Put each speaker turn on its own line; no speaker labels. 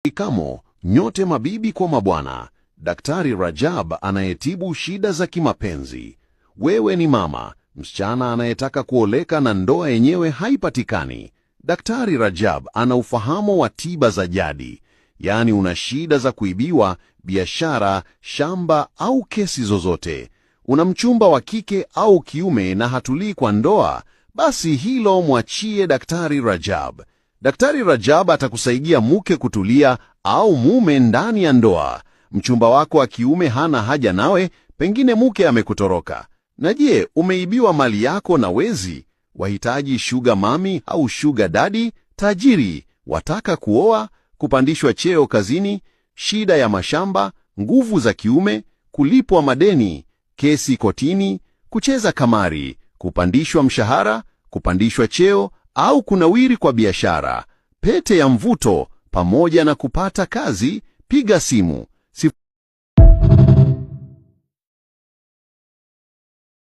Ikamo, nyote mabibi kwa mabwana, Daktari Rajab anayetibu shida za kimapenzi. Wewe ni mama, msichana anayetaka kuoleka na ndoa yenyewe haipatikani. Daktari Rajab ana ufahamu wa tiba za jadi, yaani una shida za kuibiwa, biashara, shamba au kesi zozote. Una mchumba wa kike au kiume na hatulii kwa ndoa, basi hilo mwachie Daktari Rajab. Daktari Rajab atakusaidia mke kutulia au mume ndani ya ndoa. Mchumba wako wa kiume hana haja nawe, pengine mke amekutoroka. Na je, umeibiwa mali yako na wezi? Wahitaji sugar mami au sugar daddy? Tajiri, wataka kuoa, kupandishwa cheo kazini, shida ya mashamba, nguvu za kiume, kulipwa madeni, kesi kotini, kucheza kamari, kupandishwa mshahara, kupandishwa cheo au kunawiri kwa biashara, pete ya mvuto pamoja na kupata kazi? Piga simu